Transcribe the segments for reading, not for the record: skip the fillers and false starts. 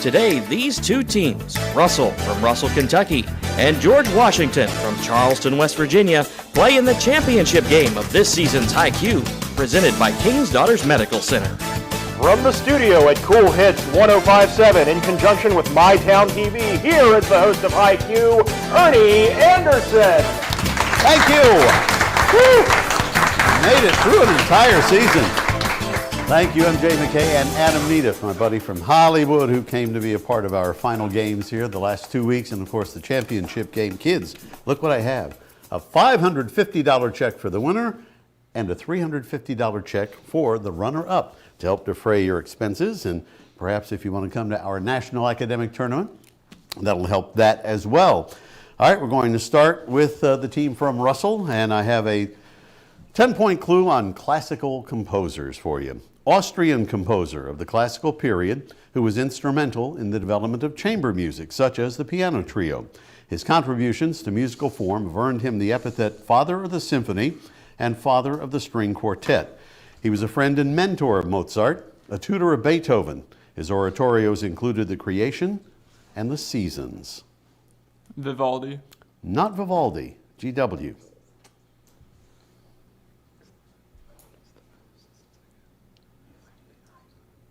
Today, these two teams, Russell from Russell, Kentucky, and George Washington from Charleston, West Virginia, play in the championship game of this season's High Q, presented by King's Daughters Medical Center. From the studio at Cool Hits 105.7 in conjunction with MyTown TV, here is the host of High Q, Ernie Anderson. Thank you. Woo. Made it through an entire season. Thank you, MJ McKay and Adam Needif, my buddy from Hollywood, who came to be a part of our final games here the last 2 weeks, and of course the championship game. Kids, look what I have. A $550 check for the winner and a $350 check for the runner-up to help defray your expenses. And perhaps if you want to come to our National Academic Tournament, that'll help that as well. All right, we're going to start with the team from Russell, and I have a 10-point clue on classical composers for you. Austrian composer of the classical period who was instrumental in the development of chamber music, such as the piano trio. His contributions to musical form have earned him the epithet Father of the Symphony and Father of the String Quartet. He was a friend and mentor of Mozart, a tutor of Beethoven. His oratorios included The Creation and The Seasons. Vivaldi. Not Vivaldi. GW.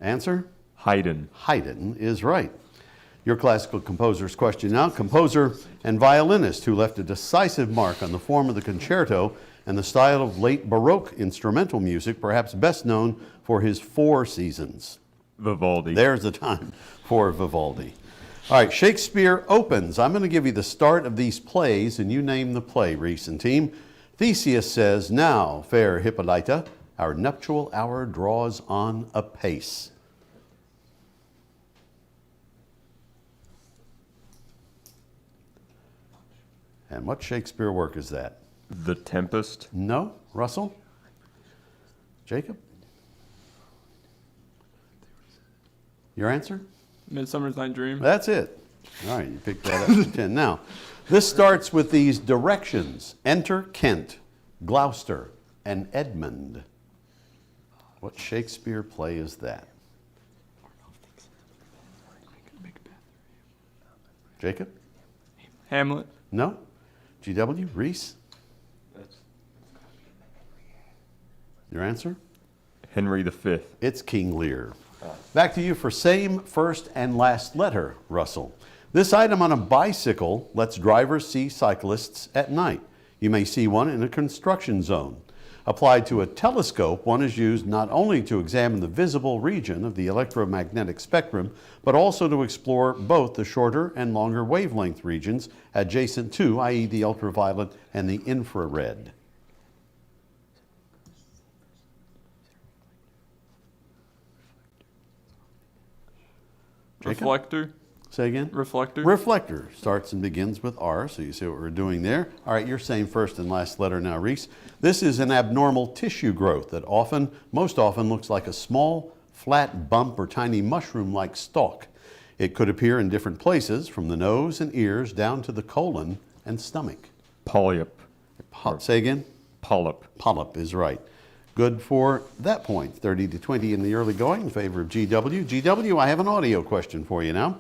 Answer? Haydn. Haydn is right. Your classical composer's question now. Composer and violinist who left a decisive mark on the form of the concerto and the style of late Baroque instrumental music, perhaps best known for his Four Seasons. Vivaldi. There's the time for Vivaldi. All right, Shakespeare opens. I'm going to give you the start of these plays, and you name the play, Reese and team. Theseus says, "Now, fair Hippolyta, our nuptial hour draws on apace." And what Shakespeare work is that? The Tempest. No. Russell? Jacob? Your answer? Midsummer's Night Dream. That's it. All right, you picked that up to 10. Now, this starts with these directions. Enter Kent, Gloucester, and Edmund. What Shakespeare play is that? Jacob? Hamlet. No? GW? Reese? Your answer? Henry V. It's King Lear. Back to you for same first and last letter, Russell. This item on a bicycle lets drivers see cyclists at night. You may see one in a construction zone. Applied to a telescope, one is used not only to examine the visible region of the electromagnetic spectrum, but also to explore both the shorter and longer wavelength regions adjacent to, i.e. the ultraviolet and the infrared. Reflector. Say again? Reflector. Reflector starts and begins with R, so you see what we're doing there. All right, you're saying first and last letter now, Reese. This is an abnormal tissue growth that most often looks like a small, flat bump or tiny mushroom-like stalk. It could appear in different places, from the nose and ears down to the colon and stomach. Polyp. Say again? Polyp. Polyp is right. Good for that point. 30-20 in the early going in favor of GW. GW, I have an audio question for you now.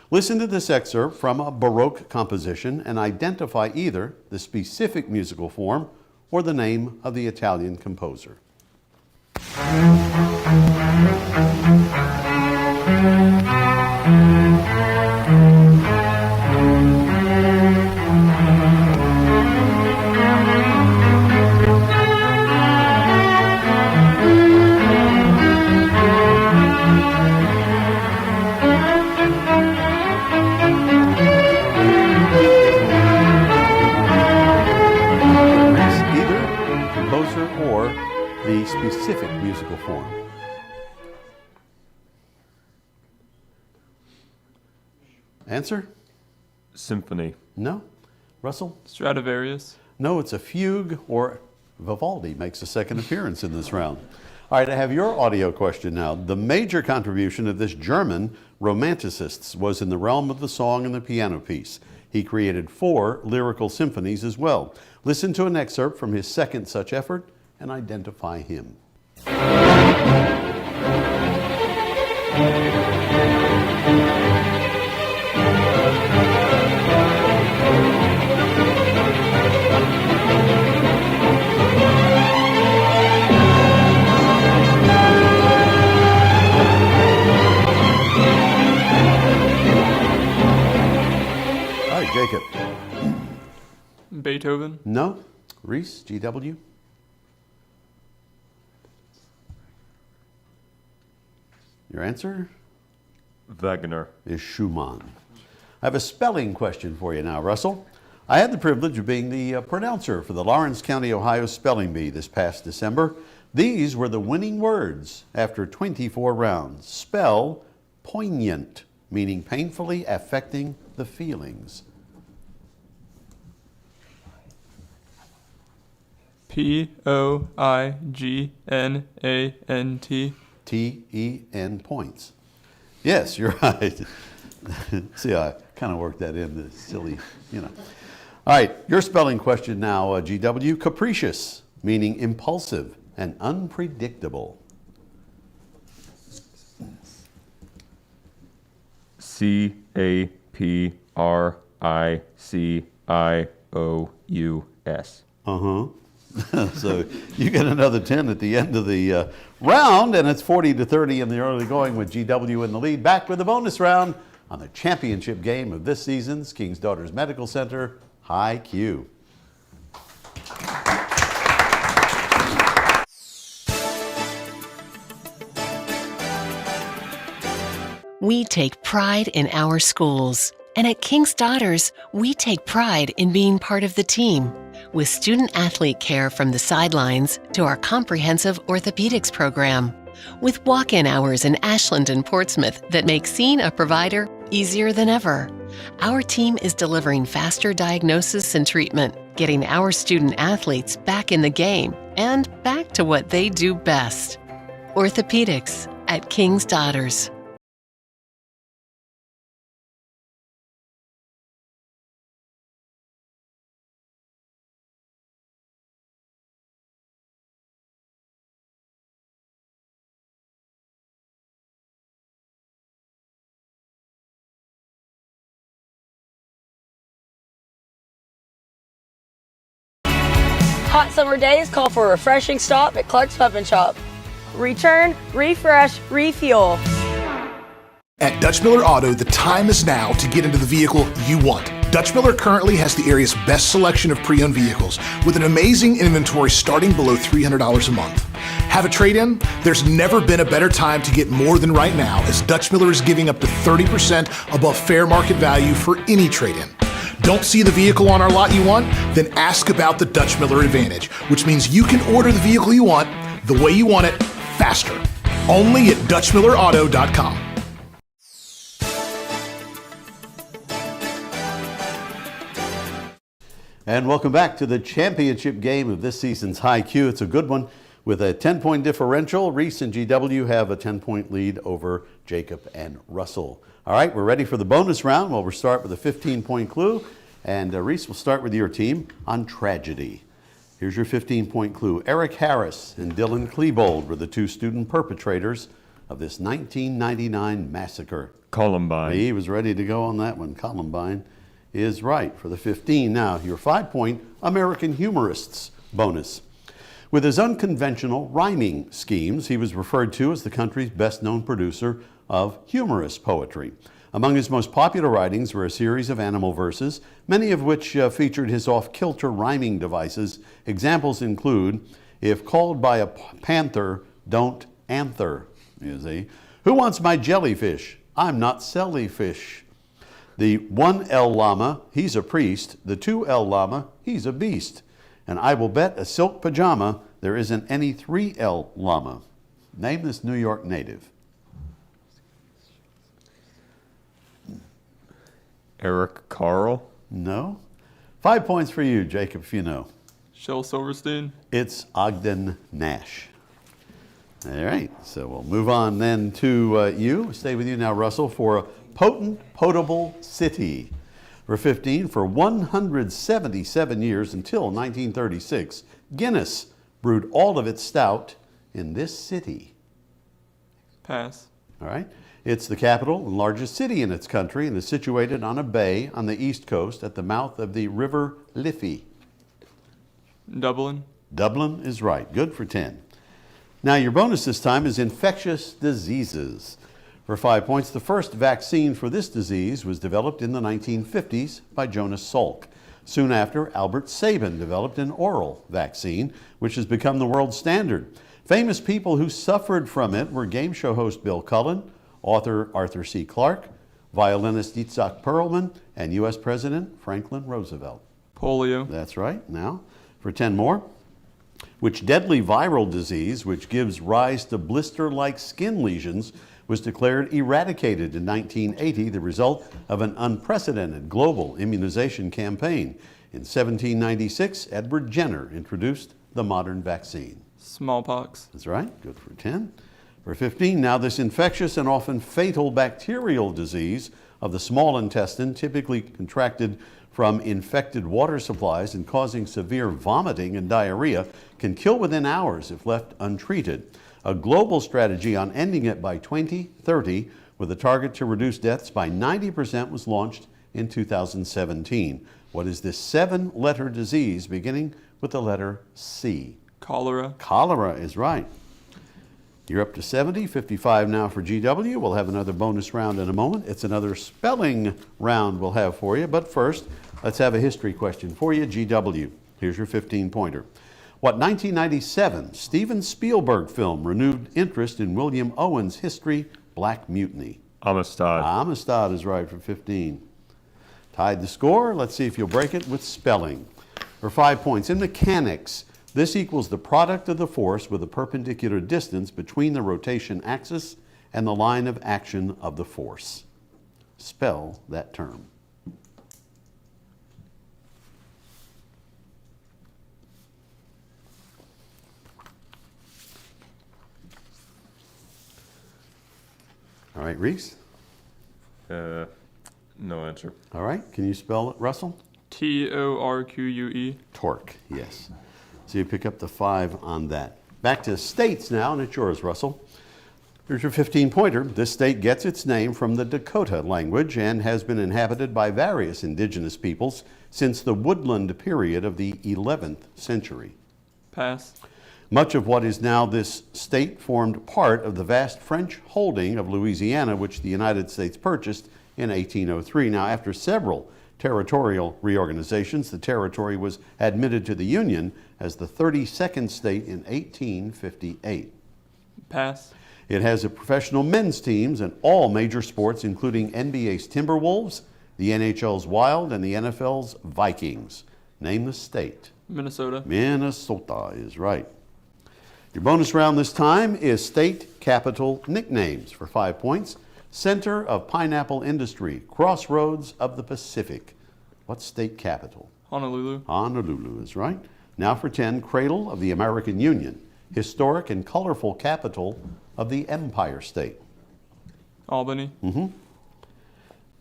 Listen to this excerpt from a Baroque composition and identify either the specific musical form or the name of the Italian composer. Or the specific musical form. Answer? Symphony. No. Russell? Stradivarius. No, it's a fugue, or Vivaldi makes a second appearance in this round. All right, I have your audio question now. The major contribution of this German romanticist was in the realm of the song and the piano piece. He created 4 lyrical symphonies as well. Listen to an excerpt from his second such effort and identify him. Beethoven. No. Reese, GW? Your answer Wagner. is Schumann. I have a spelling question for you now, Russell. I had the privilege of being the pronouncer for the Lawrence County, Ohio Spelling Bee this past December. These were the winning words after 24 rounds. Spell poignant, meaning painfully affecting the feelings. Poignant. T-E-N points. Yes, you're right. See, I kind of worked that in, the silly, you know. All right, your spelling question now, GW. Capricious, meaning impulsive and unpredictable. Capricious. Uh-huh. So you get another 10 at the end of the round, and it's 40-30 in the early going with GW in the lead. Back with the bonus round on the championship game of this season's King's Daughters Medical Center High Q. We take pride in our schools. And at King's Daughters, we take pride in being part of the team. With student-athlete care from the sidelines to our comprehensive orthopedics program. With walk-in hours in Ashland and Portsmouth that make seeing a provider easier than ever. Our team is delivering faster diagnosis and treatment, getting our student-athletes back in the game and back to what they do best. Orthopedics at King's Daughters. Hot summer days call for a refreshing stop at Clark's Pub and Shop. Return, refresh, refuel. At Dutch Miller Auto, the time is now to get into the vehicle you want. Dutch Miller currently has the area's best selection of pre-owned vehicles with an amazing inventory starting below $300 a month. Have a trade-in? There's never been a better time to get more than right now, as Dutch Miller is giving up to 30% above fair market value for any trade-in. Don't see the vehicle on our lot you want? Then ask about the Dutch Miller Advantage, which means you can order the vehicle you want, the way you want it, faster. Only at DutchMillerAuto.com. And welcome back to the championship game of this season's High Q. It's a good one with a 10-point differential. Reese and GW have a 10-point lead over Jacob and Russell. All right, we're ready for the bonus round. Well, we'll start with a 15-point clue. And Reese, we'll start with your team on tragedy. Here's your 15-point clue. Eric Harris and Dylan Klebold were the two student perpetrators of this 1999 massacre. Columbine. He was ready to go on that one. Columbine is right for the 15. Now, your 5-point American humorists bonus. With his unconventional rhyming schemes, he was referred to as the country's best-known producer of humorous poetry. Among his most popular writings were a series of animal verses, many of which featured his off-kilter rhyming devices. Examples include, if called by a panther, don't anther. You see. Who wants my jellyfish? I'm not sellyfish. The 1L llama, he's a priest. The 2L llama, he's a beast. And I will bet a silk pajama there isn't any 3L llama. Name this New York native. Eric Carl. No. 5 points for you, Jacob, if you know. Shel Silverstein. It's Ogden Nash. All right, so we'll move on then to you. Stay with you now, Russell, for a potent, potable city. For 15, for 177 years until 1936, Guinness brewed all of its stout in this city. Pass. All right. It's the capital and largest city in its country and is situated on a bay on the east coast at the mouth of the River Liffey. Dublin. Dublin is right. Good for 10. Now your bonus this time is infectious diseases. For 5 points, the first vaccine for this disease was developed in the 1950s by Jonas Salk. Soon after, Albert Sabin developed an oral vaccine, which has become the world standard. Famous people who suffered from it were game show host Bill Cullen, author Arthur C. Clarke, violinist Itzhak Perlman, and U.S. President Franklin Roosevelt. Polio. That's right. Now, for 10 more. Which deadly viral disease, which gives rise to blister-like skin lesions, was declared eradicated in 1980, the result of an unprecedented global immunization campaign? In 1796, Edward Jenner introduced the modern vaccine. Smallpox. That's right. Good for 10. For 15, now this infectious and often fatal bacterial disease of the small intestine, typically contracted from infected water supplies and causing severe vomiting and diarrhea, can kill within hours if left untreated. A global strategy on ending it by 2030 with a target to reduce deaths by 90% was launched in 2017. What is this 7-letter disease beginning with the letter C? Cholera. Cholera is right. You're up to 70, 55 now for GW. We'll have another bonus round in a moment. It's another spelling round we'll have for you. But first, let's have a history question for you, GW. Here's your 15-pointer. What 1997 Steven Spielberg film renewed interest in William Owen's history, Black Mutiny? Amistad. Amistad is right for 15. Tied the score. Let's see if you'll break it with spelling. For 5 points. In mechanics, this equals the product of the force with a perpendicular distance between the rotation axis and the line of action of the force. Spell that term. All right, Reese? No answer. All right, can you spell it, Russell? Torque. Torque, yes. So you pick up the 5 on that. Back to states now, and it's yours, Russell. Here's your 15-pointer. This state gets its name from the Dakota language and has been inhabited by various indigenous peoples since the woodland period of the 11th century. Pass. Much of what is now this state formed part of the vast French holding of Louisiana, which the United States purchased in 1803. Now, after several territorial reorganizations, the territory was admitted to the Union as the 32nd state in 1858. Pass. It has a professional men's teams in all major sports, including NBA's Timberwolves, the NHL's Wild, and the NFL's Vikings. Name the state. Minnesota. Minnesota is right. Your bonus round this time is state capital nicknames for 5 points. Center of pineapple industry, crossroads of the Pacific. What state capital? Honolulu. Honolulu is right. Now for 10, cradle of the American Union, historic and colorful capital of the Empire State. Albany.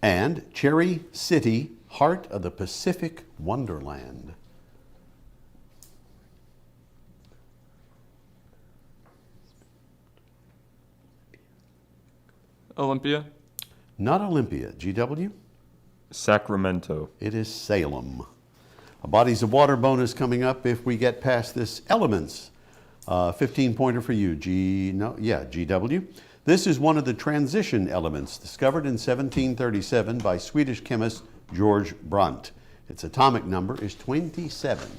And Cherry City, heart of the Pacific Wonderland. Olympia. Not Olympia. GW? Sacramento. It is Salem. A bodies of water bonus coming up if we get past this elements. 15-pointer for you. GW. This is one of the transition elements discovered in 1737 by Swedish chemist George Brandt. Its atomic number is 27.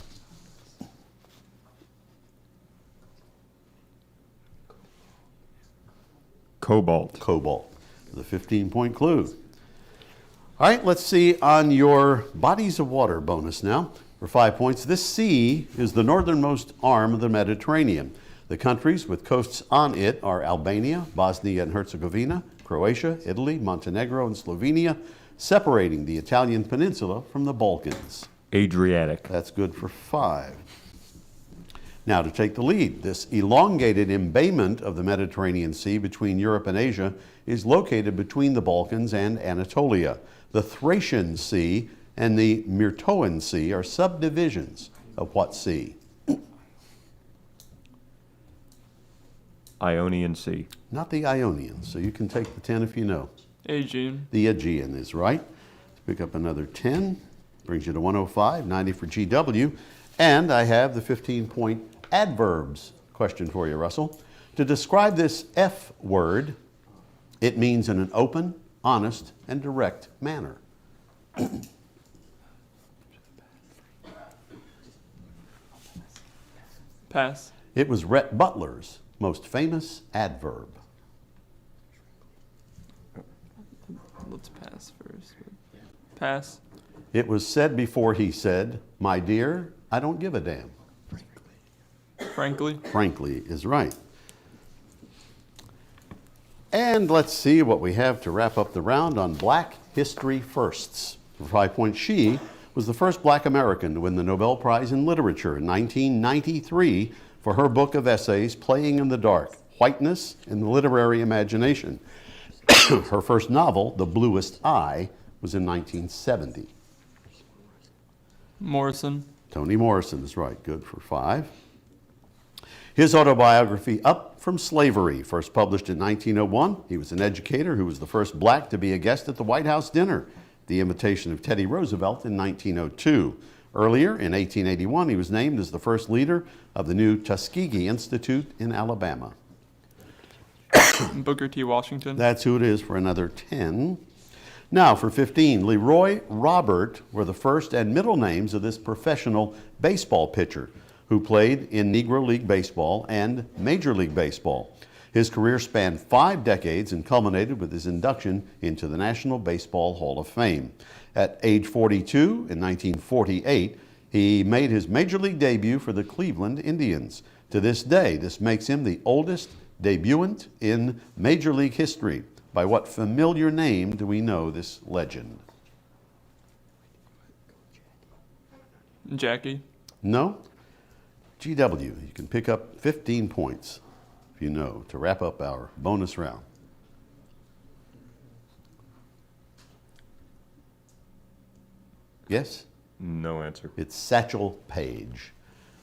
Cobalt. Cobalt. The 15-point clue. All right, let's see on your bodies of water bonus now for 5 points. This sea is the northernmost arm of the Mediterranean. The countries with coasts on it are Albania, Bosnia and Herzegovina, Croatia, Italy, Montenegro, and Slovenia, separating the Italian peninsula from the Balkans. Adriatic. That's good for 5. Now to take the lead, this elongated embayment of the Mediterranean Sea between Europe and Asia is located between the Balkans and Anatolia. The Thracian Sea and the Myrtoan Sea are subdivisions of what sea? Ionian Sea. Not the Ionian, so you can take the 10 if you know. Aegean. The Aegean is right. Let's pick up another 10. Brings you to 105, 90 for GW. And I have the 15-point adverbs question for you, Russell. To describe this F word, it means in an open, honest, and direct manner. Pass. It was Rhett Butler's most famous adverb. Let's pass first. Pass. It was said before he said, "My dear, I don't give a damn." Frankly. Frankly is right. And let's see what we have to wrap up the round on Black History Firsts. For 5 points, she was the first Black American to win the Nobel Prize in Literature in 1993 for her book of essays, Playing in the Dark, Whiteness in the Literary Imagination. Her first novel, The Bluest Eye, was in 1970. Morrison. Toni Morrison is right. Good for 5. His autobiography, Up from Slavery, first published in 1901. He was an educator who was the first Black to be a guest at the White House dinner, the invitation of Teddy Roosevelt in 1902. Earlier, in 1881, he was named as the first leader of the new Tuskegee Institute in Alabama. Booker T. Washington. That's who it is for another 10. Now for 15, Leroy Robert were the first and middle names of this professional baseball pitcher who played in Negro League Baseball and Major League Baseball. His career spanned 5 decades and culminated with his induction into the National Baseball Hall of Fame. At age 42, in 1948, he made his Major League debut for the Cleveland Indians. To this day, this makes him the oldest debutant in Major League history. By what familiar name do we know this legend? Jackie. No? GW, you can pick up 15 points, if you know, to wrap up our bonus round. Yes? No answer. It's Satchel Paige.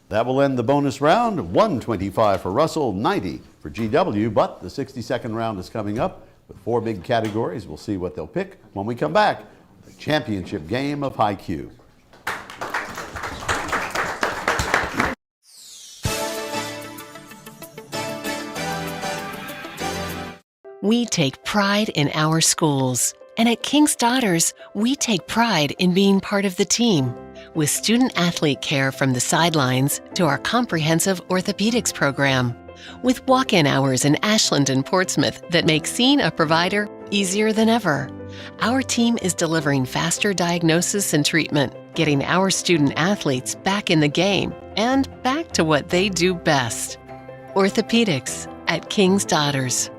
That will end the bonus round. 125 for Russell, 90 for GW, but the 60-second round is coming up with 4 big categories. We'll see what they'll pick when we come back. The championship game of High Q. We take pride in our schools. And at King's Daughters, we take pride in being part of the team. With student-athlete care from the sidelines to our comprehensive orthopedics program. With walk-in hours in Ashland and Portsmouth that make seeing a provider easier than ever. Our team is delivering faster diagnosis and treatment, getting our student-athletes back in the game and back to what they do best. Orthopedics at King's Daughters.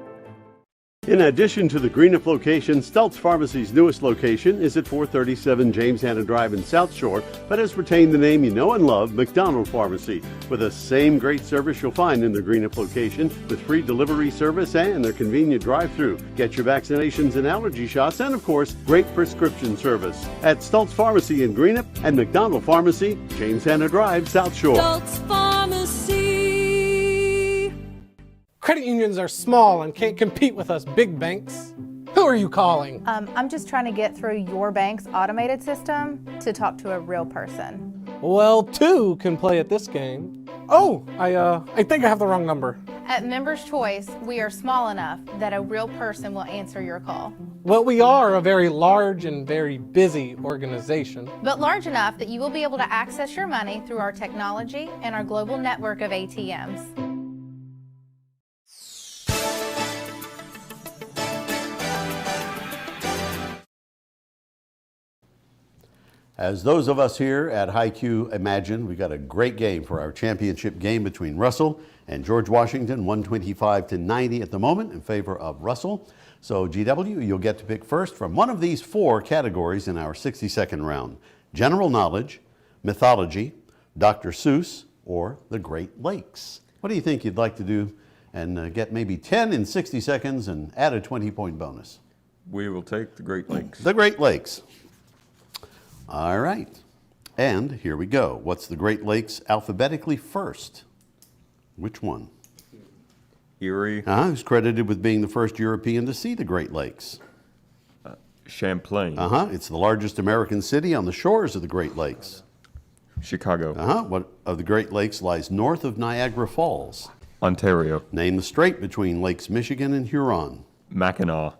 In addition to the Greenup location, Stultz Pharmacy's newest location is at 437 James Hanna Drive in South Shore, but has retained the name you know and love, McDonald Pharmacy, with the same great service you'll find in the Greenup location, with free delivery service and their convenient drive-through. Get your vaccinations and allergy shots, and of course, great prescription service. At Stultz Pharmacy in Greenup and McDonald Pharmacy, James Hanna Drive, South Shore. Stultz Pharmacy. Credit unions are small and can't compete with us big banks. Who are you calling? I'm just trying to get through your bank's automated system to talk to a real person. Well, 2 can play at this game. Oh, I think I have the wrong number. At Member's Choice, we are small enough that a real person will answer your call. Well, we are a very large and very busy organization. But large enough that you will be able to access your money through our technology and our global network of ATMs. As those of us here at High Q imagine, we got a great game for our championship game between Russell and George Washington, 125-90 at the moment in favor of Russell. So GW, you'll get to pick first from one of these 4 categories in our 60-second round. General knowledge, mythology, Dr. Seuss, or the Great Lakes. What do you think you'd like to do and get maybe 10 in 60 seconds and add a 20-point bonus? We will take the Great Lakes. The Great Lakes. All right, and here we go. What's the Great Lakes alphabetically first? Which one? Erie. Who's credited with being the first European to see the Great Lakes? Champlain. It's the largest American city on the shores of the Great Lakes. Chicago. What of the Great Lakes lies north of Niagara Falls? Ontario. Name the strait between Lakes Michigan and Huron. Mackinac.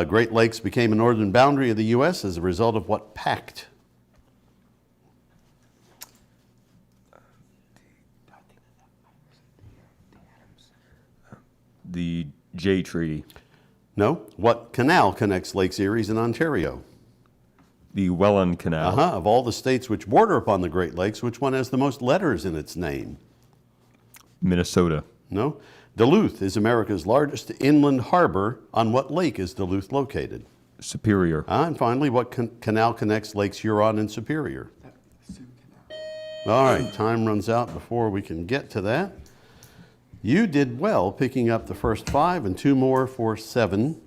Great Lakes became a northern boundary of the U.S. as a result of what pact? The Jay Treaty. No. What canal connects Lakes Erie and Ontario? The Welland Canal. Of all the states which border upon the Great Lakes, which one has the most letters in its name? Minnesota. No. Duluth is America's largest inland harbor. On what lake is Duluth located? Superior. And finally, what canal connects Lakes Huron and Superior? All right, time runs out before we can get to that. You did well picking up the first 5 and 2 more for 7.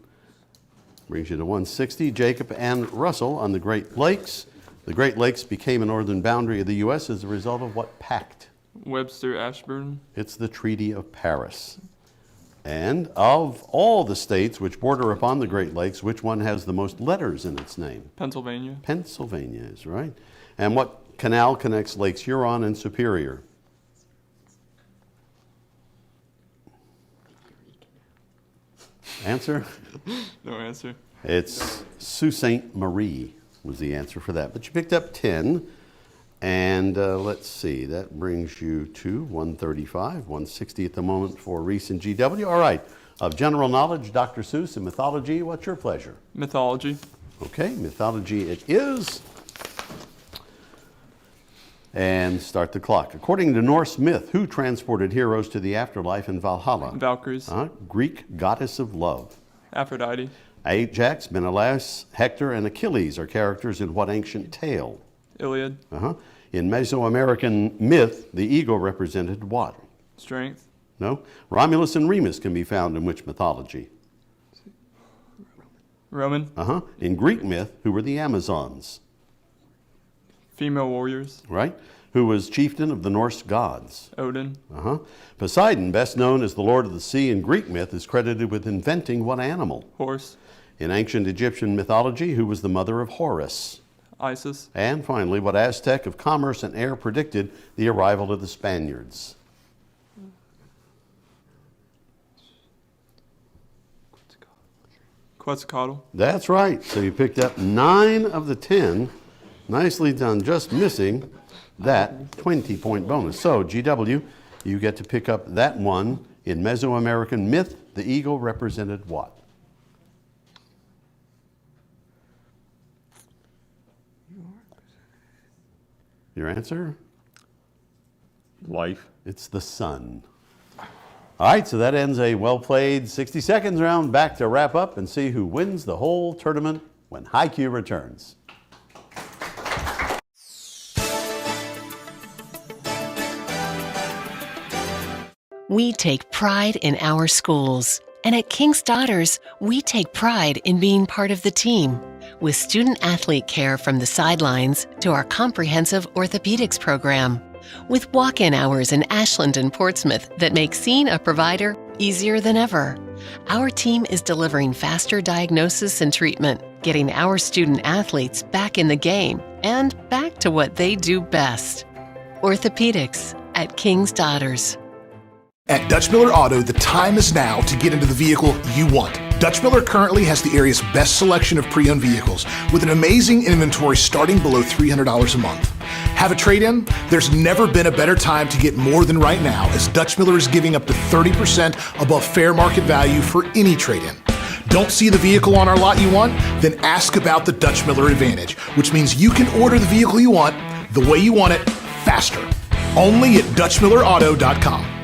Brings you to 160. Jacob and Russell on the Great Lakes. The Great Lakes became a northern boundary of the U.S. as a result of what pact? Webster-Ashburn. It's the Treaty of Paris. And of all the states which border upon the Great Lakes, which one has the most letters in its name? Pennsylvania. Pennsylvania is right. And what canal connects Lakes Huron and Superior? Answer? No answer. It's Sault Ste. Marie was the answer for that. But you picked up 10. And let's see, that brings you to 135, 160 at the moment for Reese and GW. All right, of general knowledge, Dr. Seuss and mythology, what's your pleasure? Mythology. Okay, mythology it is. And start the clock. According to Norse myth, who transported heroes to the afterlife in Valhalla? Valkyries. Greek goddess of love. Aphrodite. Ajax, Menelaus, Hector, and Achilles are characters in what ancient tale? Iliad. In Mesoamerican myth, the eagle represented what? Strength. No. Romulus and Remus can be found in which mythology? Roman. In Greek myth, who were the Amazons? Female warriors. Right. Who was chieftain of the Norse gods? Odin. Poseidon, best known as the Lord of the Sea in Greek myth, is credited with inventing what animal? Horse. In ancient Egyptian mythology, who was the mother of Horus? Isis. And finally, what Aztec of commerce and air predicted the arrival of the Spaniards? Quetzalcoatl. That's right. So you picked up 9 of the 10. Nicely done, just missing that 20-point bonus. So, GW, you get to pick up that one. In Mesoamerican myth, the eagle represented what? Your answer? Life. It's the sun. All right, so that ends a well-played 60 seconds round. Back to wrap up and see who wins the whole tournament when HiQ returns. We take pride in our schools. And at King's Daughters, we take pride in being part of the team. With student-athlete care from the sidelines to our comprehensive orthopedics program. With walk-in hours in Ashland and Portsmouth that make seeing a provider easier than ever. Our team is delivering faster diagnosis and treatment, getting our student-athletes back in the game and back to what they do best. Orthopedics at King's Daughters. At Dutch Miller Auto, the time is now to get into the vehicle you want. Dutch Miller currently has the area's best selection of pre-owned vehicles with an amazing inventory starting below $300 a month. Have a trade-in? There's never been a better time to get more than right now, as Dutch Miller is giving up to 30% above fair market value for any trade-in. Don't see the vehicle on our lot you want? Then ask about the Dutch Miller Advantage, which means you can order the vehicle you want, the way you want it, faster. Only at DutchMillerAuto.com.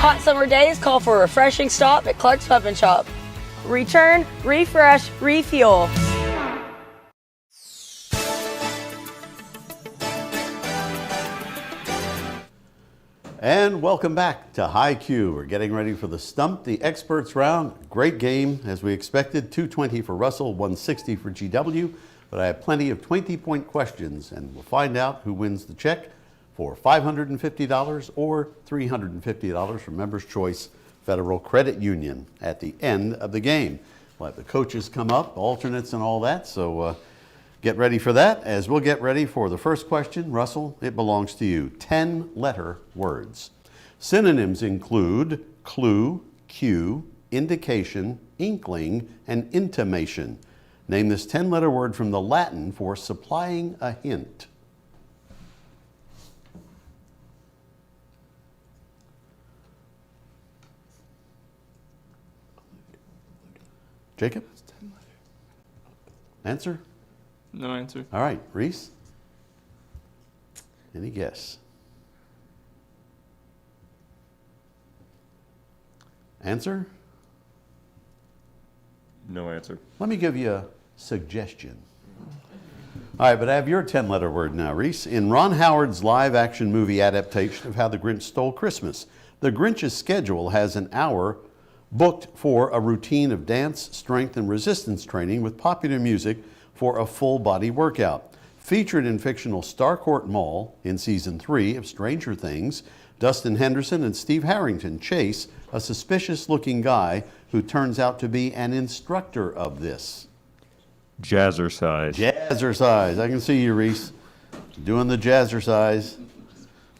Hot summer days call for a refreshing stop at Clark's Pub and Shop. Return, refresh, refuel. And welcome back to HiQ. We're getting ready for the Stump the Experts round. Great game, as we expected. 220 for Russell, 160 for GW. But I have plenty of 20-point questions, and we'll find out who wins the check for $550 or $350 from Members Choice Federal Credit Union at the end of the game. We'll have the coaches come up, alternates and all that. So Get ready for that as we'll get ready for the first question. Russell, it belongs to you. 10-letter words. Synonyms include clue, cue, indication, inkling, and intimation. Name this 10-letter word from the Latin for supplying a hint. Jacob? Answer? No answer. All right, Reese? Any guess? Answer? No answer. Let me give you a suggestion. All right, but I have your 10-letter word now, Reese. In Ron Howard's live-action movie adaptation of How the Grinch Stole Christmas, the Grinch's schedule has an hour booked for a routine of dance, strength, and resistance training with popular music for a full-body workout. Featured in fictional Starcourt Mall in Season 3 of Stranger Things, Dustin Henderson and Steve Harrington chase a suspicious-looking guy who turns out to be an instructor of this. Jazzercise. Jazzercise. I can see you, Reese, doing the jazzercise.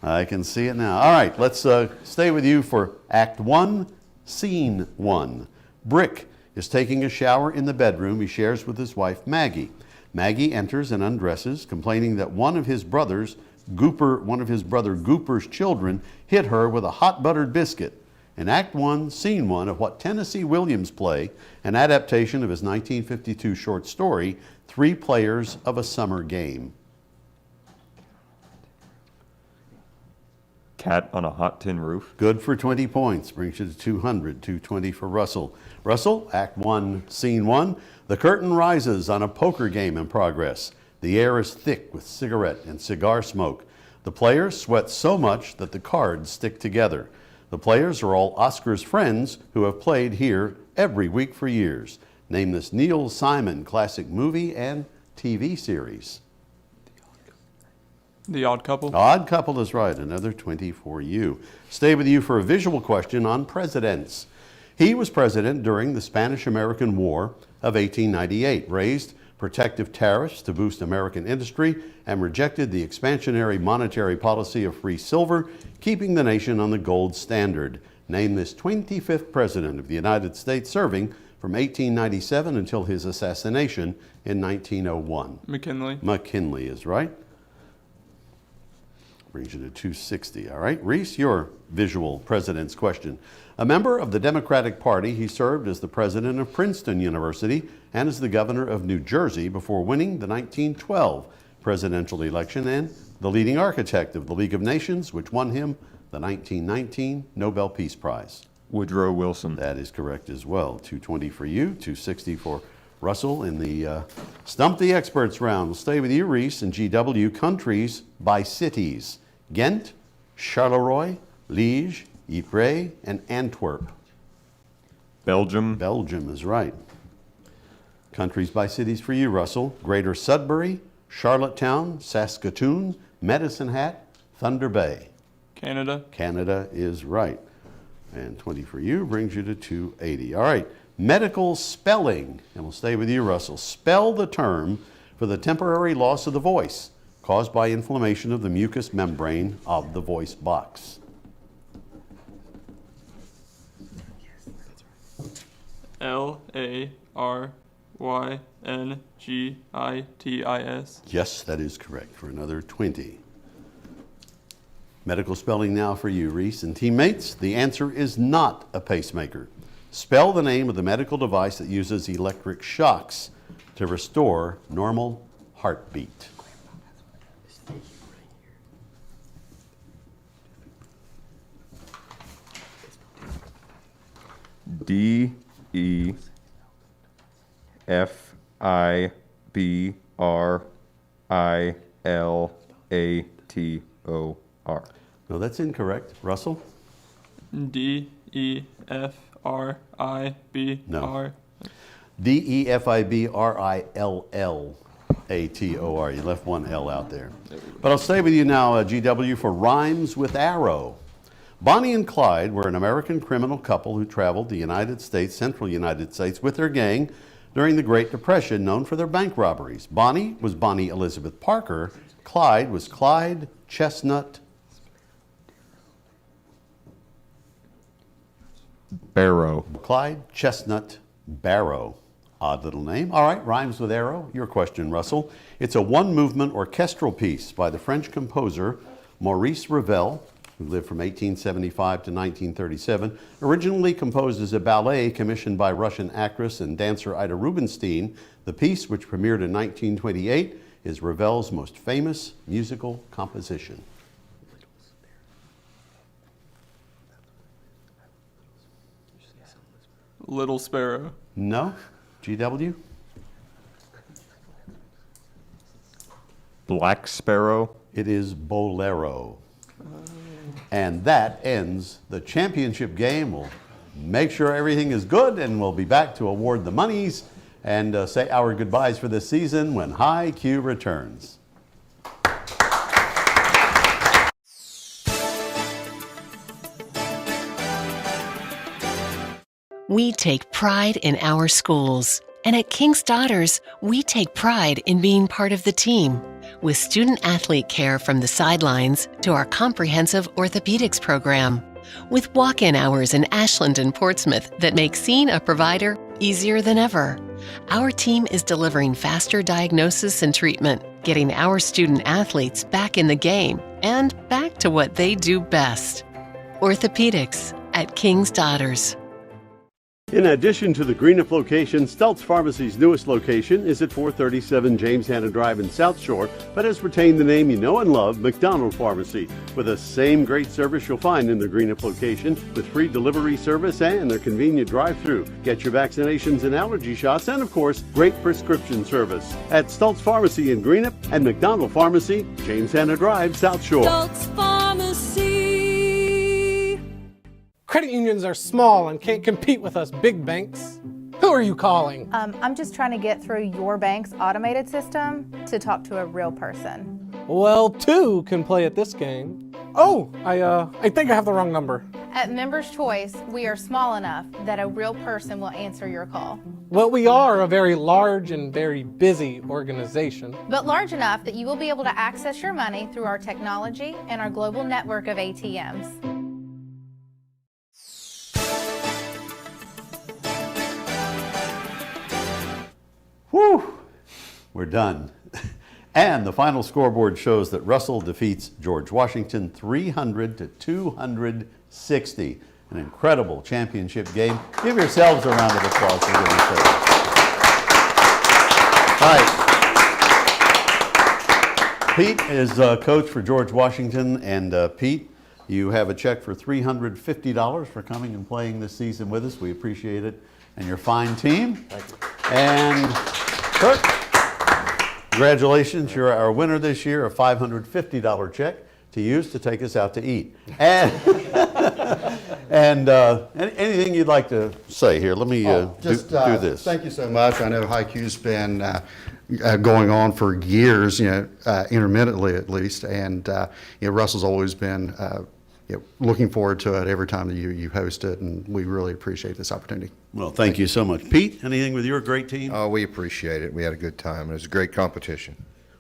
I can see it now. All right, let's stay with you for Act 1, Scene 1. Brick is taking a shower in the bedroom he shares with his wife, Maggie. Maggie enters and undresses, complaining that one of his brother Gooper's children hit her with a hot buttered biscuit. In Act 1, Scene 1 of what Tennessee Williams play, an adaptation of his 1952 short story, Three Players of a Summer Game. Cat on a hot tin roof. Good for 20 points. Brings you to 200. 220 for Russell. Russell, Act 1, Scene 1. The curtain rises on a poker game in progress. The air is thick with cigarette and cigar smoke. The players sweat so much that the cards stick together. The players are all Oscar's friends who have played here every week for years. Name this Neil Simon classic movie and TV series. The Odd Couple. Odd Couple is right. Another 20 for you. Stay with you for a visual question on presidents. He was president during the Spanish-American War of 1898, raised protective tariffs to boost American industry, and rejected the expansionary monetary policy of free silver, keeping the nation on the gold standard. Name this 25th president of the United States serving from 1897 until his assassination in 1901. McKinley. McKinley is right. Brings you to 260. All right, Reese, your visual president's question. A member of the Democratic Party, he served as the president of Princeton University and as the governor of New Jersey before winning the 1912 presidential election, and the leading architect of the League of Nations, which won him the 1919 Nobel Peace Prize. Woodrow Wilson. That is correct as well. 220 for you, 260 for Russell in the Stump the Experts round. We'll stay with you, Reese, and GW. Countries by cities. Ghent, Charleroi, Liège, Ypres, and Antwerp. Belgium. Belgium is right. Countries by cities for you, Russell. Greater Sudbury, Charlottetown, Saskatoon, Medicine Hat, Thunder Bay. Canada. Canada is right. And 20 for you brings you to 280. All right, medical spelling. And we'll stay with you, Russell. Spell the term for the temporary loss of the voice caused by inflammation of the mucous membrane of the voice box. Laryngitis. Yes, that is correct for another 20. Medical spelling now for you, Reese and teammates. The answer is not a pacemaker. Spell the name of the medical device that uses electric shocks to restore normal heartbeat. DEFIBRILATOR. No, that's incorrect. Russell? DEFRIBR. No. DEFIBRILLATOR. You left one L out there. But I'll stay with you now, GW, for rhymes with arrow. Bonnie and Clyde were an American criminal couple who traveled the United States, central United States, with their gang during the Great Depression, known for their bank robberies. Bonnie was Bonnie Elizabeth Parker. Clyde was Clyde Chestnut Barrow. Clyde Chestnut Barrow. Odd little name. All right, rhymes with arrow. Your question, Russell. It's a one-movement orchestral piece by the French composer Maurice Ravel, who lived from 1875 to 1937. Originally composed as a ballet commissioned by Russian actress and dancer Ida Rubinstein, the piece, which premiered in 1928, is Ravel's most famous musical composition. Little Sparrow. No? GW? Black Sparrow. It is Bolero. And that ends the championship game. We'll make sure everything is good, and we'll be back to award the monies and say our goodbyes for this season when High Q returns. We take pride in our schools. And at King's Daughters, we take pride in being part of the team. With student-athlete care from the sidelines to our comprehensive orthopedics program. With walk-in hours in Ashland and Portsmouth that make seeing a provider easier than ever. Our team is delivering faster diagnosis and treatment, getting our student-athletes back in the game and back to what they do best. Orthopedics at King's Daughters. In addition to the Greenup location, Stultz Pharmacy's newest location is at 437 James Hanna Drive in South Shore, but has retained the name you know and love, McDonald Pharmacy, with the same great service you'll find in the Greenup location, with free delivery service and their convenient drive-through. Get your vaccinations and allergy shots, and of course, great prescription service at Stultz Pharmacy in Greenup and McDonald Pharmacy, James Hanna Drive, South Shore. Stultz Pharmacy. Credit unions are small and can't compete with us big banks. Who are you calling? I'm just trying to get through your bank's automated system to talk to a real person. Well, two can play at this game. Oh, I think I have the wrong number. At Members' Choice, we are small enough that a real person will answer your call. Well, we are a very large and very busy organization. But large enough that you will be able to access your money through our technology and our global network of ATMs. Whew, we're done. And the final scoreboard shows that Russell defeats George Washington 300 to 260. An incredible championship game. Give yourselves a round of applause for goodness sake. All right. Pete is coach for George Washington, and Pete, you have a check for $350 for coming and playing this season with us. We appreciate it. And your fine team. Thank you. And Kirk, congratulations, you're our winner this year, a $550 check to use to take us out to eat. And, anything you'd like to say here? Let me do this. Thank you so much. I know HiQ's been going on for years, intermittently at least, and Russell's always been looking forward to it every time that you host it, and we really appreciate this opportunity. Well, thank you so much. Pete, anything with your great team? Oh, we appreciate it. We had a good time. It was a great competition.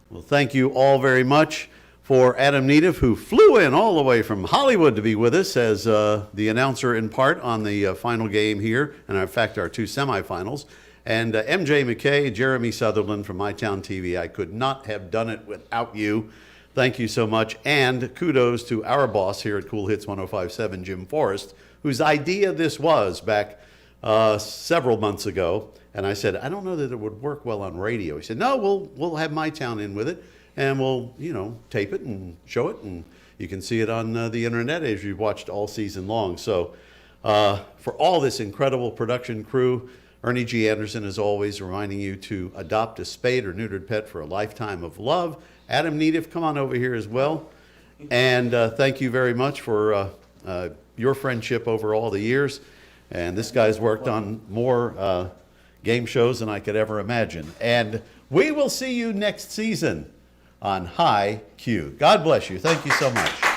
Well, thank you all very much. For Adam Nedeff, who flew in all the way from Hollywood to be with us as the announcer in part on the final game here, and in fact our two semifinals. And MJ McKay, Jeremy Sutherland from MyTown TV. I could not have done it without you. Thank you so much. And kudos to our boss here at Cool Hits 105.7, Jim Forrest, whose idea this was back several months ago. And I said, I don't know that it would work well on radio. He said, no, we'll have MyTown in with it. And we'll, tape it and show it. And you can see it on the internet as you've watched all season long. So for all this incredible production crew, Ernie G. Anderson, as always, reminding you to adopt a spayed or neutered pet for a lifetime of love. Adam Nedeff, come on over here as well. And thank you very much for your friendship over all the years. And this guy's worked on more game shows than I could ever imagine. And we will see you next season on High Q. God bless you. Thank you so much.